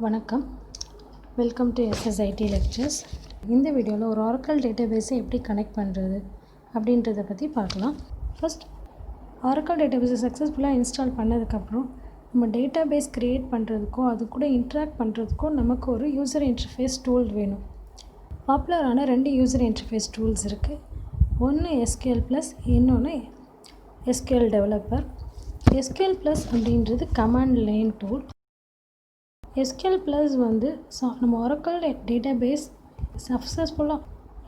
வணக்கம், welcome to SSIT lectures. இந்த வீடியோவில் ஒரு ஆரக்கிள் டேட்டாபேஸை எப்படி கனெக்ட் பண்ணுறது அப்படின்றத பற்றி பார்க்கலாம். ஃபர்ஸ்ட், ஆரக்கிள் டேட்டாபேஸை சக்ஸஸ்ஃபுல்லாக இன்ஸ்டால் பண்ணதுக்கப்புறம் நம்ம டேட்டாபேஸ் க்ரியேட் பண்ணுறதுக்கோ அது கூட இன்ட்ராக்ட் பண்ணுறதுக்கோ நமக்கு ஒரு யூசர் இன்டர்ஃபேஸ் டூல் வேணும். பாப்புலரான 2 யூசர் இன்டர்ஃபேஸ் டூல்ஸ் இருக்குது. ஒன்று SQLPlus, இன்னொன்று SQLDeveloper. SQLPlus அப்படின்றது கமாண்ட் லைன் டூல். SQLPlus வந்து நம்ம ஆரக்கிள் டேட்டாபேஸ் சக்ஸஸ்ஃபுல்லாக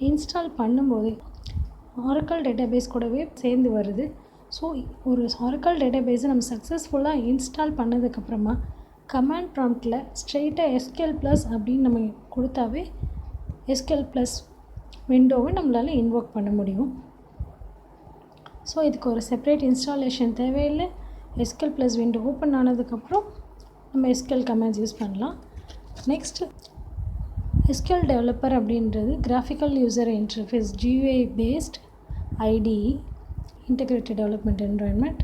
இன்ஸ்டால் பண்ணும்போது ஆரக்கிள் டேட்டாபேஸ் கூடவே சேர்ந்து வருது. ஸோ ஒரு ஆரக்கிள் டேட்டாபேஸை நம்ம சக்ஸஸ்ஃபுல்லாக இன்ஸ்டால் பண்ணதுக்கப்புறமா கமாண்ட் ப்ராம்ப்டில் ஸ்ட்ரெயிட்டாக SQLPlus அப்படின்னு நம்ம கொடுத்தாவே SQLPlus விண்டோவை நம்மளால் இன்வோக் பண்ண முடியும். ஸோ இதுக்கு ஒரு செப்பரேட் இன்ஸ்டாலேஷன் தேவையில்லை. SQLPlus விண்டோ ஓப்பன் ஆனதுக்கப்புறம் நம்ம SQL கமாண்ட்ஸ் யூஸ் பண்ணலாம். நெக்ஸ்ட்டு SQLDeveloper அப்படின்றது graphical user interface GUI based IDE integrated development environment.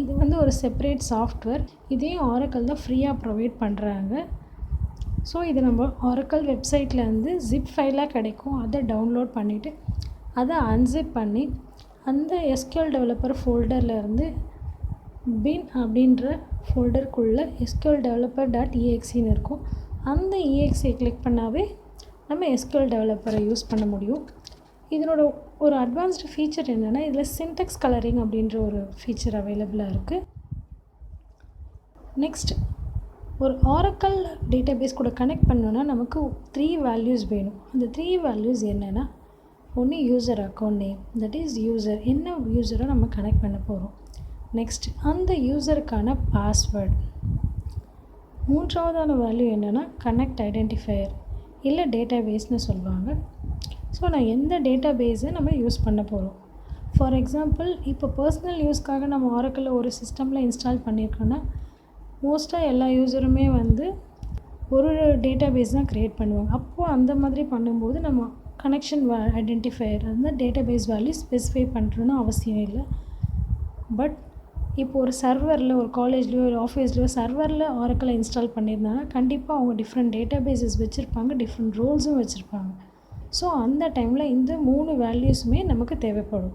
இது வந்து ஒரு செப்பரேட் சாஃப்ட்வேர். இதையும் ஆரக்கிள் தான் ஃப்ரீயாக ப்ரொவைட் பண்ணுறாங்க. ஸோ இது நம்ம ஆரக்கிள் வெப்சைட்டில் வந்து ஜிப் ஃபைலாக கிடைக்கும். அதை டவுன்லோட் பண்ணிவிட்டு அதை அன்சிப் பண்ணி அந்த SQLDeveloper ஃபோல்டரில் இருந்து பின் அப்படின்ற ஃபோல்டருக்குள்ளே SQLDeveloper.exeன்னு இருக்கும். அந்த EXE கிளிக் பண்ணாவே நம்ம SQLDeveloperஐ யூஸ் பண்ண முடியும். இதனோட ஒரு அட்வான்ஸ்டு ஃபீச்சர் என்னென்னா, இதில் சின்டெக்ஸ் கலரிங் அப்படின்ற ஒரு ஃபீச்சர் அவைலபிளாக இருக்குது. நெக்ஸ்ட், ஒரு ஆரக்கிள் டேட்டாபேஸ் கூட கனெக்ட் பண்ணோன்னா நமக்கு 3 வேல்யூஸ் வேணும். அந்த 3 வேல்யூஸ் என்னென்னா, ஒன்று user account name, that is user, என்ன யூசரை நம்ம கனெக்ட் பண்ண போகிறோம். நெக்ஸ்ட், அந்த யூசருக்கான பாஸ்வேர்ட். மூன்றாவதான வேல்யூ என்னென்னா கனெக்ட் ஐடென்டிஃபையர் இல்லை டேட்டாபேஸ்னு சொல்லுவாங்க. ஸோ நான் எந்த டேட்டாபேஸை நம்ம யூஸ் பண்ண போகிறோம். ஃபார் எக்ஸாம்பிள், இப்போ பர்சனல் யூஸ்க்காக நம்ம ஆரக்கிளில் ஒரு சிஸ்டமில் இன்ஸ்டால் பண்ணியிருக்கோன்னா மோஸ்ட்டாக எல்லா யூஸருமே வந்து ஒரு டேட்டாபேஸ் தான் க்ரியேட் பண்ணுவாங்க. அப்போது அந்த மாதிரி பண்ணும்போது நம்ம கனெக்ஷன் ஐடென்டிஃபையர் அந்த டேட்டாபேஸ் வேல்யூ ஸ்பெசிஃபை பண்ணுறோன்னு அவசியம் இல்லை. பட் இப்போ ஒரு சர்வரில் ஒரு காலேஜ்லேயோ ஒரு ஆஃபீஸ்லேயோ சர்வரில் ஆரக்கிளை இன்ஸ்டால் பண்ணியிருந்தாங்கன்னா கண்டிப்பாக அவங்க டிஃப்ரெண்ட் டேட்டாபேஸஸ் வச்சுருப்பாங்க, டிஃப்ரெண்ட் ரோல்ஸும் வச்சுருப்பாங்க. ஸோ அந்த டைமில் இந்த 3 வேல்யூஸுமே நமக்கு தேவைப்படும்.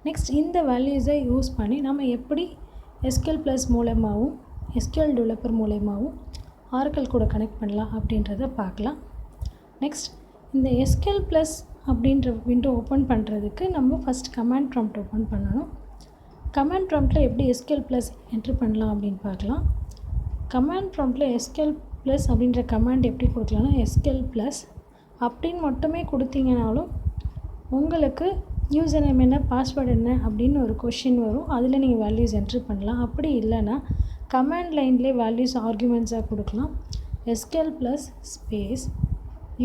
நெக்ஸ்ட், இந்த வேல்யூஸை யூஸ் பண்ணி நம்ம எப்படி SQLPlus மூலமாகவும் SQLDeveloper மூலமாகவும் ஆரக்கிள் கூட கனெக்ட் பண்ணலாம் அப்படின்றத பார்க்கலாம். நெக்ஸ்ட், இந்த SQLPlus அப்படின்ற விண்டோ ஓப்பன் பண்ணுறதுக்கு நம்ம ஃபஸ்ட் கமாண்ட் ப்ராம்ப்ட் ஓப்பன் பண்ணணும். கமாண்ட் ப்ராம்ப்டில் எப்படி SQLPlus என்ட்ரு பண்ணலாம் அப்படின்னு பார்க்கலாம். கமாண்ட் ப்ராம்ப்டில் SQLPlus அப்படின்ற கமாண்ட் எப்படி கொடுக்கலாம்னா, SQLPlus அப்படின்னு மட்டுமே கொடுத்தீங்கனாலும் உங்களுக்கு யூசர் நேம் என்ன, பாஸ்வேர்டு என்ன அப்படின்னு ஒரு கொஷின் வரும். அதில் நீங்கள் வேல்யூஸ் என்ட்ரு பண்ணலாம். அப்படி இல்லைன்னா கமாண்ட் லைன்லேயே வேல்யூஸ் ஆர்குமெண்ட்ஸாக கொடுக்கலாம். SQLPlus ஸ்பேஸ்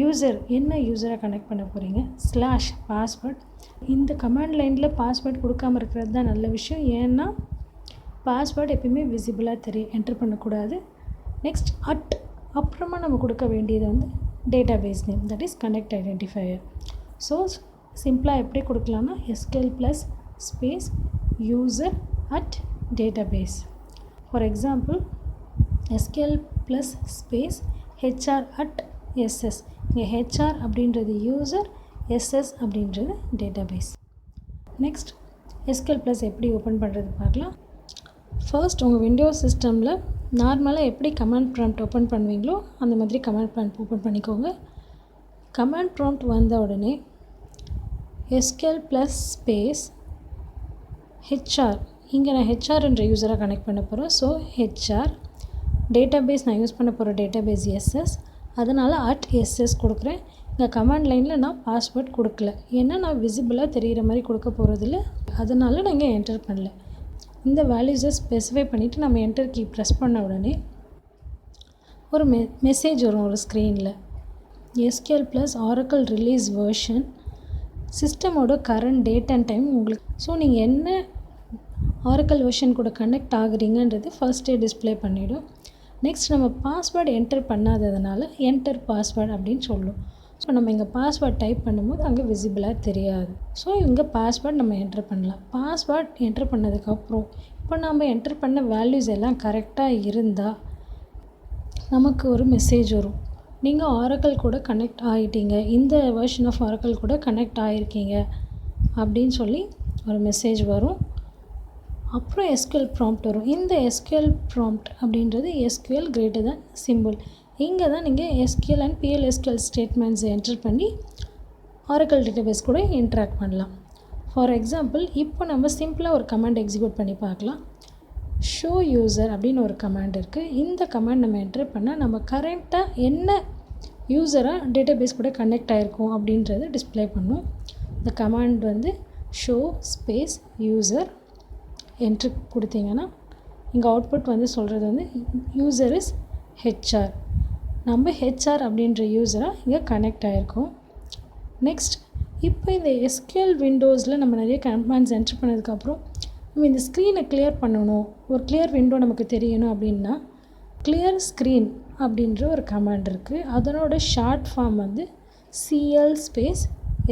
யூசர், என்ன யூசரை கனெக்ட் பண்ண போகிறீங்க /பாஸ்வேர்ட். இந்த கமாண்ட் லைனில் பாஸ்வேர்ட் கொடுக்காமல் இருக்கிறது தான் நல்ல விஷயம். ஏன்னா பாஸ்வேர்டு எப்பயுமே விசிபிளாக என்ட்ரு பண்ணக்கூடாது. நெக்ஸ்ட், அப்புறமா நம்ம கொடுக்க வேண்டியது வந்து database name, that is connect identifier. So சிம்பிளாக எப்படி கொடுக்கலாம்னா SQLPlus space user @database. For example, SQLPlus space HR @SS. இங்கே HR அப்படின்றது யூசர், SS அப்படின்றது டேட்டாபேஸ். நெக்ஸ்ட், SQLPlus எப்படி ஓப்பன் பண்ணுறது பார்க்கலாம். ஃபர்ஸ்ட், உங்கள் விண்டோஸ் சிஸ்டமில் நார்மலாக எப்படி கமாண்ட் ப்ராம்ப்ட் ஓப்பன் பண்ணுவீங்களோ அந்த மாதிரி கமாண்ட் ப்ராம்ப்ட் ஓப்பன் பண்ணிக்கோங்க. கமாண்ட் ப்ராம்ப்ட் வந்த உடனே SQLPlus ஸ்பேஸ் HR, இங்கே நான் HRன்ற யூசரை கனெக்ட் பண்ண போகிறோம். ஸோ HR டேட்டாபேஸ், நான் யூஸ் பண்ண போகிற டேட்டாபேஸ் SS, அதனால் @SS கொடுக்குறேன். இங்கே கமாண்ட் லைனில் நான் பாஸ்வேர்ட் கொடுக்கல, ஏன்னா நான் விசிபிளாக தெரிகிற மாதிரி கொடுக்க போகிறதில்ல, அதனால் நான் இங்கே என்டர் பண்ணல. இந்த வேல்யூஸை ஸ்பெசிஃபை பண்ணிவிட்டு நம்ம என்டர் கீ ப்ரெஸ் பண்ண உடனே ஒரு மெசேஜ் வரும் ஒரு ஸ்க்ரீனில். SQLPlus ஆரக்கிள் ரிலீஸ் வெர்ஷன், சிஸ்டமோட கரண்ட் டேட் அண்ட் டைம் உங்களுக்கு. ஸோ நீங்கள் என்ன ஆரக்கிள் வெர்ஷன் கூட கனெக்ட் ஆகுறீங்கன்றது ஃபர்ஸ்ட்டே டிஸ்பிளே பண்ணிவிடும். நெக்ஸ்ட், நம்ம பாஸ்வேர்டு என்டர் பண்ணாததுனால என்டர் பாஸ்வேர்டு அப்படின்னு சொல்லும். ஸோ நம்ம இங்கே பாஸ்வேர்ட் டைப் பண்ணும்போது அங்கே விசிபிளாக தெரியாது. ஸோ இங்கே பாஸ்வேர்ட் நம்ம என்டர் பண்ணலாம். பாஸ்வேர்ட் என்டர் பண்ணதுக்கப்புறம் இப்போ நம்ம என்டர் பண்ண வேல்யூஸ் எல்லாம் கரெக்டாக இருந்தால் நமக்கு ஒரு மெசேஜ் வரும். நீங்கள் ஆரக்கிள் கூட கனெக்ட் ஆகிட்டீங்க, இந்த வெர்ஷன் ஆஃப் ஆரக்கிள் கூட கனெக்ட் ஆகிருக்கீங்க அப்படின்னு சொல்லி ஒரு மெசேஜ் வரும். அப்புறம் SQL ப்ராம்ப்ட் வரும். இந்த SQL ப்ராம்ப்ட் அப்படின்றது SQL greater than சிம்பிள். இங்கே தான் நீங்கள் SQL அண்ட் PLSQL ஸ்டேட்மெண்ட்ஸை என்டர் பண்ணி ஆரக்கிள் டேட்டாபேஸ் கூட இன்ட்ராக்ட் பண்ணலாம். ஃபார் எக்ஸாம்பிள் இப்போ நம்ம சிம்பிளாக ஒரு கமாண்ட் எக்ஸிக்யூட் பண்ணி பார்க்கலாம். ஷோ யூசர் அப்படின்னு ஒரு கமாண்ட் இருக்குது. இந்த கமாண்ட் நம்ம என்டர் பண்ணால் நம்ம கரெக்டாக என்ன யூஸராக டேட்டாபேஸ் கூட கனெக்ட் ஆகிருக்கும் அப்படின்றத டிஸ்பிளே பண்ணும். இந்த கமாண்ட் வந்து ஷோ ஸ்பேஸ் யூசர் என்ட்ரு கொடுத்தீங்கன்னா இங்கே அவுட்புட் வந்து சொல்கிறது வந்து யூசர் இஸ் HR. நம்ம HR அப்படின்ற யூஸராக இங்கே கனெக்ட் ஆகிருக்கோம். நெக்ஸ்ட் இப்போ இந்த SQL விண்டோஸில் நம்ம நிறைய கமாண்ட்ஸ் என்ட்ரு பண்ணதுக்கப்புறம் நம்ம இந்த ஸ்க்ரீனை கிளியர் பண்ணணும், ஒரு கிளியர் விண்டோ நமக்கு தெரியணும் அப்படின்னா கிளியர் ஸ்க்ரீன் அப்படின்ற ஒரு கமாண்ட் இருக்குது. அதனோட ஷார்ட் ஃபார்ம் வந்து CL ஸ்பேஸ்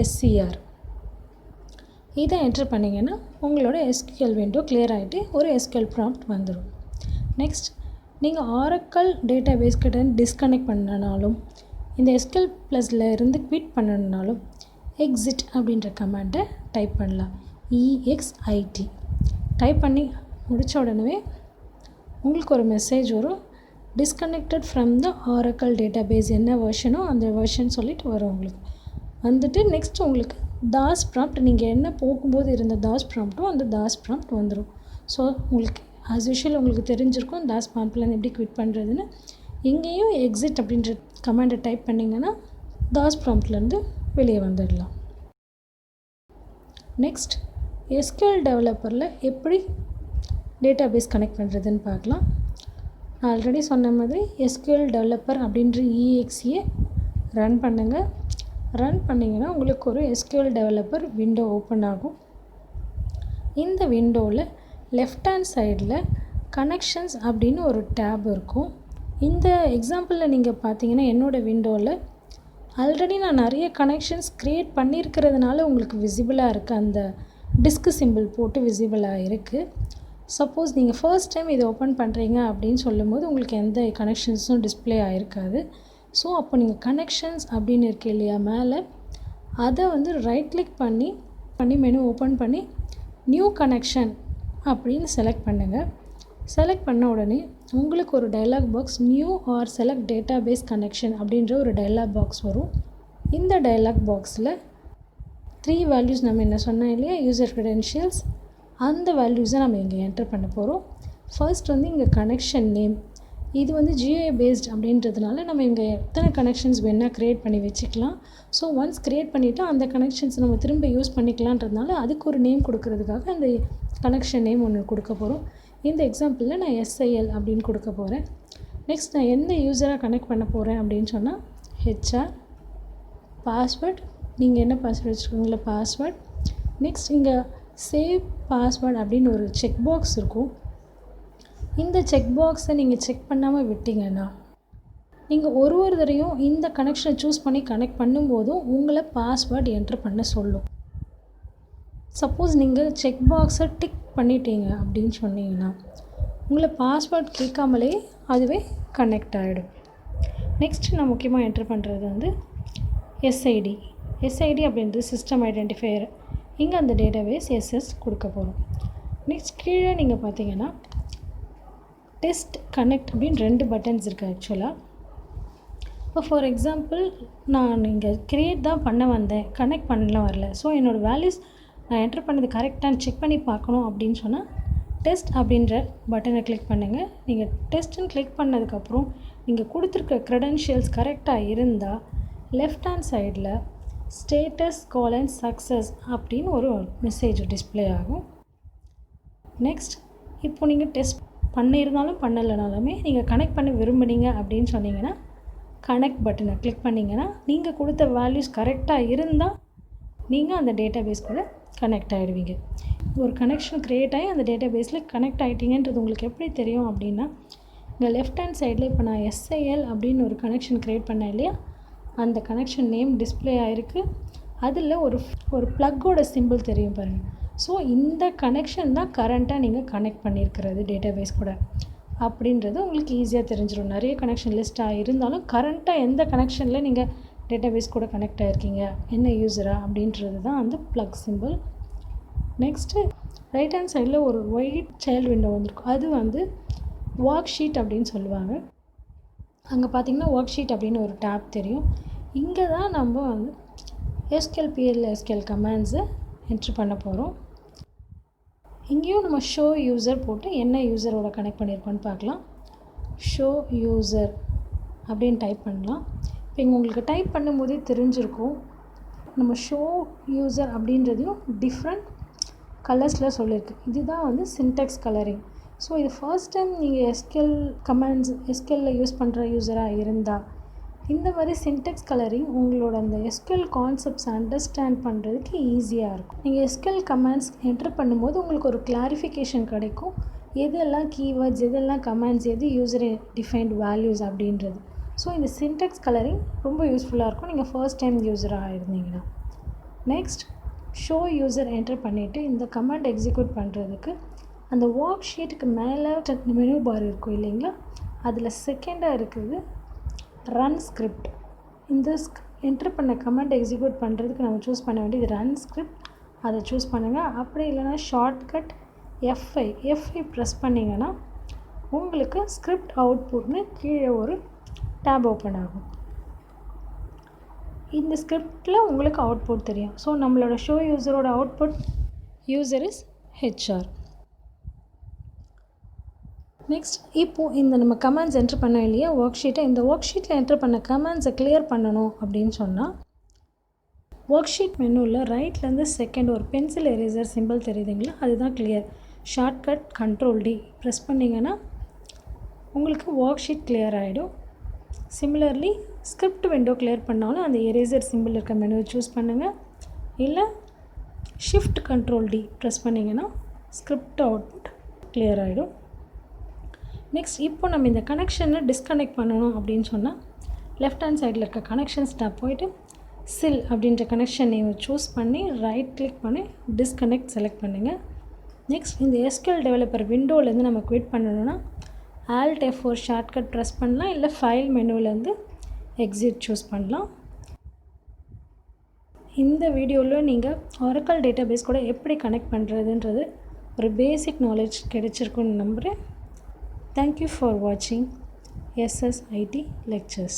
SCR. இதை என்ட்ரு பண்ணிங்கன்னா உங்களோட SQL விண்டோ கிளியர் ஆகிட்டு ஒரு SQL ப்ராம்ப்ட் வந்துடும். நெக்ஸ்ட் நீங்கள் ஆரக்கிள் டேட்டாபேஸ் கிட்ட டிஸ்கனெக்ட் பண்ணனாலும் இந்த SQLPlusல இருந்து குவிட் பண்ணணுனாலும் எக்ஸிட் அப்படின்ற கமாண்டை டைப் பண்ணலாம். EXIT டைப் பண்ணி முடித்த உடனே உங்களுக்கு ஒரு மெசேஜ் வரும். Disconnected from the Oracle database, என்ன வெர்ஷனோ அந்த வெர்ஷன் சொல்லிட்டு வரும். உங்களுக்கு வந்துட்டு நெக்ஸ்ட் உங்களுக்கு தாஸ் ப்ராம்ப்ட், நீங்கள் என்ன போகும்போது இருந்த தாஸ் ப்ராம்ப்ட்டோ அந்த தாஸ் ப்ராம்ப்ட் வந்துடும். ஸோ உங்களுக்கு ஆஸ் யூஷுவல் உங்களுக்கு தெரிஞ்சிருக்கும் தாஸ் ப்ராம்ப்ட்லேருந்து எப்படி குவிட் பண்ணுறதுன்னு. இங்கேயும் எக்ஸிட் அப்படின்ற கமாண்டை டைப் பண்ணிங்கன்னா தாஸ் ப்ராம்ப்ட்லேருந்து வெளியே வந்துடலாம். நெக்ஸ்ட் SQL டெவலப்பரில் எப்படி டேட்டாபேஸ் கனெக்ட் பண்ணுறதுன்னு பார்க்கலாம். நான் ஆல்ரெடி சொன்ன மாதிரி SQL டெவலப்பர் அப்படின்ற EXE ரன் பண்ணுங்கள். ரன் பண்ணிங்கன்னா உங்களுக்கு ஒரு SQL டெவலப்பர் விண்டோ ஓப்பன் ஆகும். இந்த விண்டோவில் லெஃப்ட் ஹேண்ட் சைடில் கனெக்ஷன்ஸ் அப்படின்னு ஒரு டேப் இருக்கும். இந்த எக்ஸாம்பிளில் நீங்கள் பார்த்தீங்கன்னா என்னோடய விண்டோவில் ஆல்ரெடி நான் நிறைய கனெக்ஷன்ஸ் க்ரியேட் பண்ணியிருக்கிறதுனால உங்களுக்கு விசிபிளாக இருக்குது, அந்த டிஸ்க் சிம்பிள் போட்டு விசிபிளாக இருக்குது. சப்போஸ் நீங்கள் ஃபர்ஸ்ட் டைம் இதை ஓப்பன் பண்ணுறீங்க அப்படின்னு சொல்லும்போது உங்களுக்கு எந்த கனெக்ஷன்ஸும் டிஸ்பிளே ஆகிருக்காது. ஸோ அப்போ நீங்கள் கனெக்ஷன்ஸ் அப்படின்னு இருக்கு இல்லையா மேலே, அதை வந்து ரைட் கிளிக் பண்ணி மெனு ஓப்பன் பண்ணி நியூ கனெக்ஷன் அப்படின்னு செலக்ட் பண்ணுங்கள். செலக்ட் பண்ண உடனே உங்களுக்கு ஒரு dialog box new or select database connection அப்படின்ற ஒரு டயலாக் பாக்ஸ் வரும். இந்த டயலாக் பாக்ஸில் 3 வேல்யூஸ் நம்ம என்ன சொன்னோம் இல்லையா, யூசர் க்ரெடென்ஷியல்ஸ், அந்த வேல்யூஸை நம்ம இங்கே என்டர் பண்ண போகிறோம். ஃபர்ஸ்ட் வந்து இங்கே கனெக்ஷன் நேம், இது வந்து GUI பேஸ்ட் அப்படின்றதுனால நம்ம இங்கே எத்தனை கனெக்ஷன்ஸ் வேணால் க்ரியேட் பண்ணி வச்சுக்கலாம். ஸோ ஒன்ஸ் க்ரியேட் பண்ணிவிட்டு அந்த கனெக்ஷன்ஸ் நம்ம திரும்ப யூஸ் பண்ணிக்கலான்றதுனால அதுக்கு ஒரு நேம் கொடுக்கறதுக்காக அந்த கனெக்ஷன் நேம் ஒன்று கொடுக்க போகிறோம். இந்த எக்ஸாம்பிளில் நான் SIL அப்படின்னு கொடுக்க போகிறேன். நெக்ஸ்ட் நான் எந்த யூஸராக கனெக்ட் பண்ண போகிறேன் அப்படின்னு சொன்னால் HR, பாஸ்வேர்ட், நீங்கள் என்ன பாஸ்வேர்ட் வச்சுருக்கீங்களா பாஸ்வேர்ட். நெக்ஸ்ட் இங்கே சேவ் பாஸ்வேர்ட் அப்படின்னு ஒரு செக் பாக்ஸ் இருக்கும். இந்த செக் பாக்ஸை நீங்கள் செக் பண்ணாமல் விட்டீங்கன்னா நீங்கள் ஒரு தடவையும் இந்த கனெக்ஷனை சூஸ் பண்ணி கனெக்ட் பண்ணும்போதும் உங்களை பாஸ்வேர்ட் என்ட்ரு பண்ண சொல்லும். சப்போஸ் நீங்கள் செக் பாக்ஸை டிக் பண்ணிட்டீங்க அப்படின்னு சொன்னீங்கன்னா உங்களை பாஸ்வேர்ட் கேட்காமலே அதுவே கனெக்ட் ஆகிடும். நெக்ஸ்ட் நான் முக்கியமாக என்ட்ரு பண்ணுறது வந்து SID அப்படின்றது சிஸ்டம் ஐடென்டிஃபையர். இங்கே அந்த டேட்டாபேஸ் SS கொடுக்க போகிறோம். நெக்ஸ்ட் கீழே நீங்கள் பார்த்தீங்கன்னா டெஸ்ட் கனெக்ட் அப்படின்னு 2 பட்டன்ஸ் இருக்குது ஆக்சுவலாக. இப்போ ஃபார் எக்ஸாம்பிள் நான் இங்கே க்ரியேட் தான் பண்ண வந்தேன், கனெக்ட் பண்ணலாம் வரல. ஸோ என்னோடய வேல்யூஸ் நான் என்ட்ரு பண்ணது கரெக்டாக செக் பண்ணி பார்க்கணும் அப்படின்னு சொன்னால் டெஸ்ட் அப்படின்ற பட்டனை கிளிக் பண்ணுங்கள். நீங்கள் டெஸ்ட்டுன்னு கிளிக் பண்ணதுக்கப்புறம் நீங்கள் கொடுத்துருக்க க்ரெடென்ஷியல்ஸ் கரெக்டாக இருந்தால் லெஃப்ட் ஹேண்ட் சைடில் ஸ்டேட்டஸ் :success அப்படின்னு ஒரு மெசேஜ் டிஸ்பிளே ஆகும். நெக்ஸ்ட் இப்போ நீங்கள் டெஸ்ட் பண்ணியிருந்தாலும் பண்ணலைனாலுமே நீங்கள் கனெக்ட் பண்ண விரும்புனீங்க அப்படின்னு சொன்னீங்கன்னா கனெக்ட் பட்டனை கிளிக் பண்ணிங்கன்னா நீங்கள் கொடுத்த வேல்யூஸ் கரெக்டாக இருந்தால் நீங்கள் அந்த டேட்டாபேஸ் கூட கனெக்ட் ஆகிடுவீங்க. ஒரு கனெக்ஷன் க்ரியேட் ஆகி அந்த டேட்டாபேஸில் கனெக்ட் ஆகிட்டீங்கன்றது உங்களுக்கு எப்படி தெரியும் அப்படின்னா இங்கே லெஃப்ட் ஹேண்ட் சைடில் இப்போ நான் SIL அப்படின்னு ஒரு கனெக்ஷன் க்ரியேட் பண்ணேன் இல்லையா, அந்த கனெக்ஷன் நேம் டிஸ்பிளே ஆகிருக்கு. அதில் ஒரு ப்ளக்கோட சிம்பிள் தெரியும் பாருங்கள். ஸோ இந்த கனெக்ஷன் தான் கரண்ட்டாக நீங்கள் கனெக்ட் பண்ணியிருக்கிறது டேட்டாபேஸ் கூட. அப்படின்றது உங்களுக்கு ஈஸியாக தெரிஞ்சிடும். நிறைய கனெக்ஷன் லிஸ்ட்டாக இருந்தாலும் கரண்ட்டாக எந்த கனெக்ஷனில் நீங்கள் டேட்டாபேஸ் கூட கனெக்ட் ஆகிருக்கீங்க, என்ன யூஸரா அப்படின்றது தான் அந்த plug simple. Next right hand சைடில் ஒரு ஒயிட் சைல்டு விண்டோ வந்திருக்கும். அது ஒர்க் ஷீட் அப்படின்னு சொல்லுவாங்க. அங்கே பார்த்திங்கன்னா ஒர்க் ஷீட் அப்படின்னு ஒரு டேப் தெரியும். இங்கே தான் நம்ம SQL கமாண்ட்ஸை என்ட்ரு பண்ண போகிறோம். இங்கேயும் நம்ம ஷோ யூசர் போட்டு என்ன யூசரோட கனெக்ட் பண்ணியிருக்கோன்னு பார்க்கலாம். ஷோ யூசர் அப்படின்னு டைப் பண்ணலாம். இப்போ இங்கே உங்களுக்கு டைப் பண்ணும்போதே தெரிஞ்சிருக்கும், நம்ம ஷோ யூசர் அப்படின்றதையும் டிஃப்ரெண்ட் கலர்ஸில் சொல்லியிருக்கு. இதுதான் சின்டெக்ஸ் கலரிங். ஸோ இது ஃபர்ஸ்ட் டைம் நீங்கள் SQLில் யூஸ் பண்ணுற யூஸராக இருந்தால் இந்த மாதிரி சின்டெக்ஸ் கலரிங் உங்களோட அந்த SQL கான்செப்ட்ஸ் அண்டர்ஸ்டாண்ட் பண்ணுறதுக்கு ஈஸியாக இருக்கும். நீங்கள் SQL கமாண்ட்ஸ் என்ட்ரு பண்ணும்போது உங்களுக்கு ஒரு கிளாரிஃபிகேஷன் கிடைக்கும், எதெல்லாம் கீவேர்ட்ஸ், எதெல்லாம் கமாண்ட்ஸ், எது யூசர் டிஃபைன்ட் வேல்யூஸ் அப்படின்றது. ஸோ இந்த சின்டெக்ஸ் கலரிங் ரொம்ப யூஸ்ஃபுல்லாக இருக்கும் நீங்கள் ஃபர்ஸ்ட் டைம் யூஸராக இருந்தீங்கன்னா. நெக்ஸ்ட் ஷோ யூசர் என்ட்ரு பண்ணிவிட்டு இந்த கமாண்ட் எக்ஸிக்யூட் பண்ணுறதுக்கு அந்த ஒர்க் ஷீட்டுக்கு மேலே மெனு பார் இருக்கும் இல்லைங்களா, அதில் செகண்டாக இருக்குது ரன் ஸ்கிரிப்ட். இந்த என்ட்ரு பண்ண கமாண்ட் எக்ஸிக்யூட் பண்ணுறதுக்கு நம்ம சூஸ் பண்ண வேண்டியது ரன் ஸ்கிரிப்ட். அதை சூஸ் பண்ணுங்கள். அப்படி இல்லைனா ஷார்ட்கட் F5 ப்ரெஸ் பண்ணிங்கன்னா உங்களுக்கு ஸ்கிரிப்ட் அவுட்புட்னு கீழே ஒரு டேப் ஓப்பன் ஆகும். இந்த ஸ்கிரிப்டில் உங்களுக்கு அவுட்புட் தெரியும். ஸோ நம்மளோட ஷோ யூசரோட output user is HR. Next இப்போது இந்த நம்ம கமாண்ட்ஸ் என்ட்ரு பண்ணோம் இல்லையா ஒர்க் ஷீட்டை, இந்த ஒர்க் ஷீட்டில் என்ட்ரு பண்ண கமாண்ட்ஸை கிளியர் பண்ணணும் அப்படின்னு சொன்னால் ஒர்க் ஷீட் மெனுவில் ரைட்லேருந்து செகண்ட் ஒரு பென்சில் எரேசர் சிம்பிள் தெரியுதுங்களா, அதுதான் கிளியர். ஷார்ட்கட் Ctrl+D ப்ரெஸ் பண்ணிங்கன்னா உங்களுக்கு ஒர்க் ஷீட் கிளியர் ஆகிடும். சிமிலர்லி ஸ்கிரிப்ட் விண்டோ கிளியர் பண்ணாலும் அந்த எரேசர் சிம்பிள் இருக்க மெனுவை சூஸ் பண்ணுங்கள். இல்லை ஷிஃப்ட் Ctrl+D ப்ரெஸ் பண்ணிங்கன்னா ஸ்கிரிப்ட் அவுட்புட் கிளியர் ஆகிடும். நெக்ஸ்ட் இப்போ நம்ம இந்த கனெக்ஷனை டிஸ்கனெக்ட் பண்ணணும் அப்படின்னு சொன்னால் லெஃப்ட் ஹேண்ட் சைடில் இருக்க கனெக்ஷன்ஸ் டாப் போய்ட்டு சில் அப்படின்ற கனெக்ஷன் நேம் சூஸ் பண்ணி ரைட் கிளிக் பண்ணி டிஸ்கனெக்ட் செலக்ட் பண்ணுங்கள். நெக்ஸ்ட் இந்த SQL டெவலப்பர் விண்டோலேருந்து நம்ம குவிட் பண்ணணும்னா Alt F4 ஷார்ட்கட் ப்ரெஸ் பண்ணலாம். இல்லை ஃபைல் மெனுவிலேருந்து எக்ஸிட் சூஸ் பண்ணலாம். இந்த வீடியோவில் நீங்கள் Oracle டேட்டாபேஸ் கூட எப்படி கனெக்ட் பண்ணுறதுன்றது ஒரு பேசிக் நாலேஜ் கிடைச்சிருக்குன்னு நம்புகிறேன். Thank you for watching SSIT lectures.